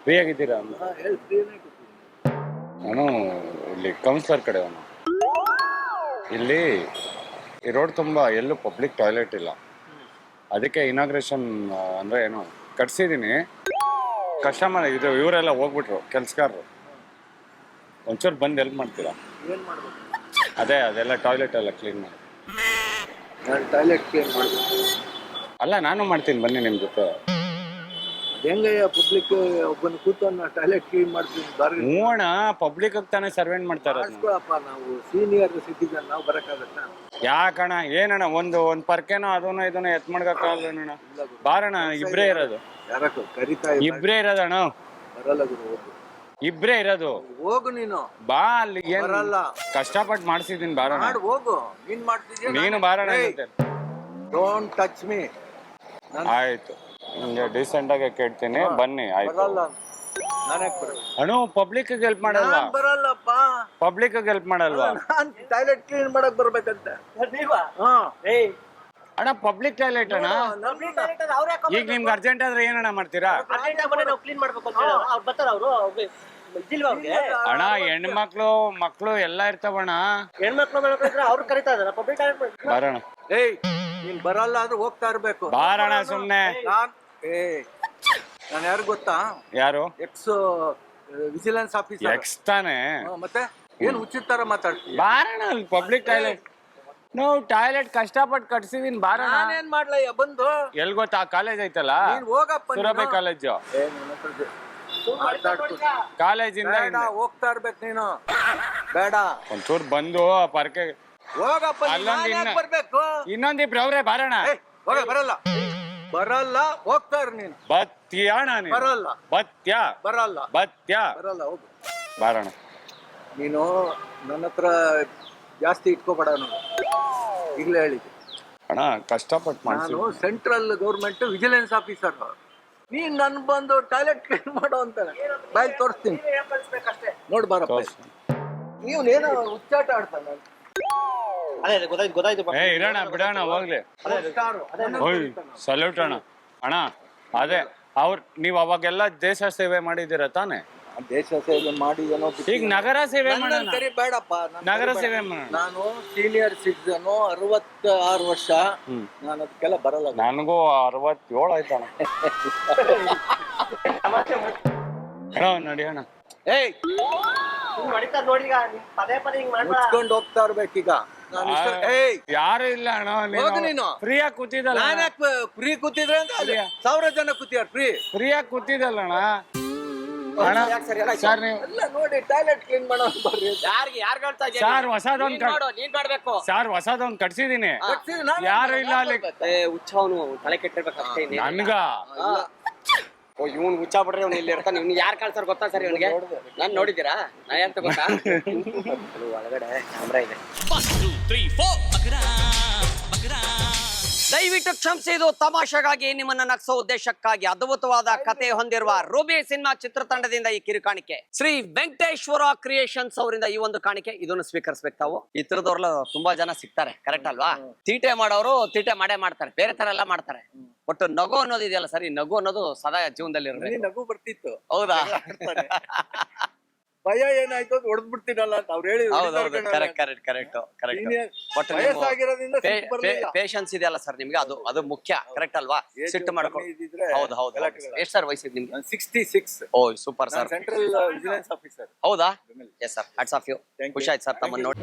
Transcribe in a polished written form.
Free ಆಗಿದ್ದೀರಾ ಅಂತ? ನಾನು ಇಲ್ಲಿ ಕೌನ್ಸಿಲರ್ ಕಡೆ ಅವನು. ಇಲ್ಲಿ ಈ ರೋಡ್ ತುಂಬ ಎಲ್ಲೂ ಪಬ್ಲಿಕ್ ಟಾಯ್ಲೆಟ್ ಇಲ್ಲ, ಅದಕ್ಕೆ ಇನಾಗ್ರೇಷನ್ ಅಂದರೆ ಏನು ಕಟ್ಸಿದ್ದೀನಿ. ಕಸ್ಟಮರ್ ಇದು ಇವರೆಲ್ಲ ಹೋಗ್ಬಿಟ್ರು ಕೆಲ್ಸಗಾರರು. ಒಂಚೂರು ಬಂದು ಹೆಲ್ಪ್ ಮಾಡ್ತೀರಾ? ಅದೇ ಅದೆಲ್ಲ ಟಾಯ್ಲೆಟ್ ಎಲ್ಲ ಕ್ಲೀನ್ ಮಾಡಿ. ಟಾಯ್ಲೆಟ್ ಕ್ಲೀನ್ ಮಾಡ್ಬೇಕು. ಅಲ್ಲ ನಾನು ಮಾಡ್ತೀನಿ, ಬನ್ನಿ ನಿಮ್ಮ ಜೊತೆ. ಹೆಂಗಯ್ಯ ಪಬ್ಲಿಕ್ ಒಬ್ಬನ ಕೂತವನ್ನ ಟಾಯ್ಲೆಟ್ ಕ್ಲೀನ್ ಮಾಡ್ತೀನಿ. ಮೂವಣ ಪಬ್ಲಿಕ್ ತಾನೇ ಸರ್ವೆಂಟ್ ಮಾಡ್ತಾರೆ. ನಾವು ಸೀನಿಯರ್ ಸಿಟಿಜನ್, ನಾವು ಬರಕ್ಕಾಗತ್ತ? ಯಾಕಣ ಏನಣ್ಣ ಒಂದು ಪರ್ಕೆನೋ ಅದನ್ನ ಇದನ್ನ ಎತ್ ಮಾಡ್ಕಲ್ಲ ಬಾರಣ. ಇಬ್ರೇ ಇರೋದು, ಯಾರಕ್ಕ ಕರಿತಾ ಇಬ್ರೇ ಇರೋದಣ್ಣ. ಬರಲ್ಲ ಗುರು, ಹೋಗು. ಇಬ್ರೇ ಇರೋದು, ಹೋಗು ನೀನು. ಬಾ ಅಲ್ಲಿ. ಏನ್ ಬರಲ್ಲ, ಕಷ್ಟಪಟ್ಟು ಮಾಡ್ಸಿದೀನಿ, ಬಾರಣ. ಹೋಗು. ನೀನ್ ಮಾಡ್ತಿದ್ಯಾ, ನೀನು ಬಾರಣ. Don't touch me. ಆಯ್ತು, ನಿಮ್ಗೆ ಡೀಸೆಂಟ್ ಆಗಿ ಕೇಳ್ತೀನಿ, ಬನ್ನಿ. ಆಯ್ತು. ಬರಲ್ಲ, ನಾನೇ ಬರಲ್ಲ. ಅಣ್ಣ ಪಬ್ಲಿಕ್ ಹೆಲ್ಪ್ ಮಾಡಲ್ವಾ? ಬರಲ್ಲಪ್ಪ, ಪಬ್ಲಿಕ್ ಹೆಲ್ಪ್ ಮಾಡಲ್ವಾ? ನಾನ್ ಟಾಯ್ಲೆಟ್ ಕ್ಲೀನ್ ಮಾಡಕ್ ಬರ್ಬೇಕಂತ. ಅಣ್ಣ ಪಬ್ಲಿಕ್ ಟಾಯ್ಲೆಟ್ ಅಣ್ಣ. ಈಗ ನಿಮ್ಗೆ ಅರ್ಜೆಂಟ್ ಆದ್ರೆ ಏನಣ್ಣ ಮಾಡ್ತೀರಾ? ಅಣ್ಣ ಹೆಣ್ಮಕ್ಳು ಮಕ್ಳು ಎಲ್ಲ ಇರ್ತಾವಣ್ಣ. ಬರೋಣ. ನೀನ್ ಬರಲ್ಲ ಅಂದ್ರೆ ಹೋಗ್ತಾ ಇರ್ಬೇಕು. ಬಾರಣ ಸುಮ್ನೆ. ನಾನು ಯಾರು ಗೊತ್ತಾ? ಯಾರು? X vigilance officer. ಎಕ್ಸ್ ತಾನೆ? ಮತ್ತೆ ಏನ್ ಉಚಿತ ತರ ಮಾತಾಡ್ತೀವಿ? ಬಾರಣ ಅಲ್ಲಿ ಪಬ್ಲಿಕ್ ಟಾಯ್ಲೆಟ್. ನಾವು ಟಾಯ್ಲೆಟ್ ಕಷ್ಟಪಟ್ಟು ಕಟ್ಸಿದೀನಿ, ಬಾರಣ. ನಾನೇನ್ ಮಾಡ್ಲಯ್ಯ ಬಂದು? ಎಲ್ ಗೊತ್ತಾ ಕಾಲೇಜ್ ಐತಲ್ಲ, ಹೋಗಪ್ಪ. ಸುರಭಿ ಕಾಲೇಜು. ಕಾಲೇಜಿಂದ ಹೋಗ್ತಾ ಇರ್ಬೇಕು ನೀನು. ಬೇಡ, ಒಂಚೂರು ಬಂದು ಪರ್ಕೆ ಹೋಗಪ್ಪ. ಬರ್ಬೇಕು ಇನ್ನೊಂದಿಬ್ರು ಅವ್ರೆ, ಬಾರಣ. ಬರಲ್ಲ, ಬರಲ್ಲ, ಹೋಗ್ತಾ ಇರ್ ನೀನು. ಬತ್ಯಾಣ ನೀನು? ಬರಲ್ಲ. ಬತ್ಯಾ? ಬರಲ್ಲ, ಬತ್ಯಾ? ಬರಲ್ಲ, ಹೋಗು. ಬಾರಣ. ನೀನು ನನ್ನ ಹತ್ರ ಜಾಸ್ತಿ ಇಟ್ಕೋಬೇಡ, ನಾನು ಈಗಲೇ ಹೇಳಿದ್ದೆ. ಅಣ್ಣ ಕಷ್ಟಪಟ್ಟು ಮಾಡ್ಸಿ. ನಾನು ಸೆಂಟ್ರಲ್ ಗೌರ್ಮೆಂಟ್ ವಿಜಿಲೆನ್ಸ್ ಆಫೀಸರ್. ನೀನ್ ನನ್ ಬಂದು ಟಾಯ್ಲೆಟ್ ಕ್ಲೀನ್ ಮಾಡೋ ಅಂತಾನೆ. ಬಾಯ್ ತೋರಿಸ್ತೀನಿ, ನೋಡ್ ಬಾರಪ್ಪ. ನೀವನೇನೋ ಹುಚ್ಚಾಟ ಆಡ್ತಾನೆ. ಇರೋಣ ಬಿಡೋಣ, ಹೋಗ್ಲಿ. ಸಲ್ಯೂಟ್ ಅಣ್ಣ. ಅಣ್ಣ ಅದೇ ನೀವ್ ಅವಾಗೆಲ್ಲ ದೇಶ ಸೇವೆ ಮಾಡಿದ್ದೀರ ತಾನೆ? ದೇಶ ಸೇವೆ ಮಾಡಿ ಏನೋ. ಈಗ ನಗರ ಸೇವೆ ಮಾಡೋಣ. ಬೇಡಪ್ಪ, ನಗರ ಸೇವೆ ಮಾಡೋಣ. ನಾನು ಸೀನಿಯರ್ ಸಿಟಿಜನ್, 66 ವರ್ಷ. ನಾನು ಅದಕ್ಕೆಲ್ಲ ಬರಲ್ಲ. ನನಗೂ 67 ಆಯ್ತಣ್ಣ. ನಡಿಯೋಣ. ಮುಚ್ಕೊಂಡು ಹೋಗ್ತಾ ಇರ್ಬೇಕೀಗ. ಯಾರು ಇಲ್ಲ ಅಣ್ಣ, ನೀನು ಫ್ರೀಯಾಗಿ ಕೂತಿದ್ದಲ್ಲ. ಫ್ರೀ ಕೂತಿದ್ರೆ 1000 ಜನ ಕೂತಿಯಾರ. ಫ್ರೀಯಾಗಿ ಕೂತಿದ್ದಲ್ಲ ಅಣ್ಣ. ಸರ್ ನೀವು ನೋಡಿ ಟಾಯ್ಲೆಟ್ ಕ್ಲೀನ್ ಮಾಡೋ ಬರ್ರಿ. ಸರ್ ಹೊಸದೊಂದು ಕಟ್ಸಿದೀನಿ. ಯಾರು ಇಲ್ಲ ಅಲ್ಲಿ. ಹುಚ್ಚವನು ತಲೆ ಕೆಟ್ಟಿರ್ಬೇಕಷ್ಟೇ. ನನ್ಗ ಇವನ್ ಹುಚ್ಚ ಬಿಡ್ರಿ, ಅವ್ನು ಇಲ್ಲಿ ಇರ್ತಾನೆ. ಇವ್ನು ಯಾರು ಕಳ್ಸಾರ ಗೊತ್ತಾ ಸರ್ ಇವನಿಗೆ? ನಾನ್ ನೋಡಿದ್ದೀರಾ? ನಾ ಎಂತ ಗೊತ್ತಾ, ಒಳಗಡೆ ಕ್ಯಾಮ್ರಾ ಇದೆ. ದಯವಿಟ್ಟು ಕ್ಷಮಿಸಿ, ಇದು ತಮಾಷೆಗಾಗಿ ನಿಮ್ಮನ್ನ ನಗಿಸೋ ಉದ್ದೇಶಕ್ಕಾಗಿ ಅದ್ಭುತವಾದ ಕತೆ ಹೊಂದಿರುವ ರೂಬಿ ಸಿನಿಮಾ ಚಿತ್ರತಂಡದಿಂದ ಈ ಕಿರುಕಾಣಿಕೆ. ಶ್ರೀ ವೆಂಕಟೇಶ್ವರ ಕ್ರಿಯೇಷನ್ಸ್ ಅವರಿಂದ ಈ ಒಂದು ಕಾಣಿಕೆ. ಇದನ್ನು ಸ್ವೀಕರಿಸಬೇಕು ತಾವು. ಈ ತರದವ್ರಲ್ಲ ತುಂಬಾ ಜನ ಸಿಗ್ತಾರೆ, ಕರೆಕ್ಟ್ ಅಲ್ವಾ? ತೀಟೆ ಮಾಡೋರು ತೀಟೆ ಮಾಡೇ ಮಾಡ್ತಾರೆ, ಬೇರೆ ತರ ಎಲ್ಲ ಮಾಡ್ತಾರೆ. ಒಟ್ಟು ನಗು ಅನ್ನೋದು ಇದೆಯಲ್ಲ ಸರ್, ಈ ನಗು ಅನ್ನೋದು ಸದಾ ಜೀವನದಲ್ಲಿ ಇರಬೇಕು. ನಗು ಬರ್ತಿತ್ತು, ಹೌದಾ? ಭಯ ಏನಾಯ್ತು ಅದು ಹೊಡೆದ್ ಬಿಡ್ತೀನಲ್ಲ ಅಂತ ಅವ್ರು ಹೇಳಿ. ಪೇಷನ್ಸ್ ಇದೆಯಲ್ಲ ಸರ್ ನಿಮ್ಗೆ, ಅದು ಮುಖ್ಯ, ಕರೆಕ್ಟ್ ಅಲ್ವಾ? ಸಿಟ್ಟು ಮಾಡ್ಕೊಂಡು. ಹೌದು. ಎಷ್ಟು ಸರ್ ವಯಸ್ಸಿಗೆ ನಿಮ್ಗೆ? 66. Oh super sir. Central vigilance officer. ಹೌದಾ? Yes sir, hats off you. ಖುಷಿ ಆಯ್ತು ಸರ್ ತಮ್ಮನ್ನು ನೋಡಿ.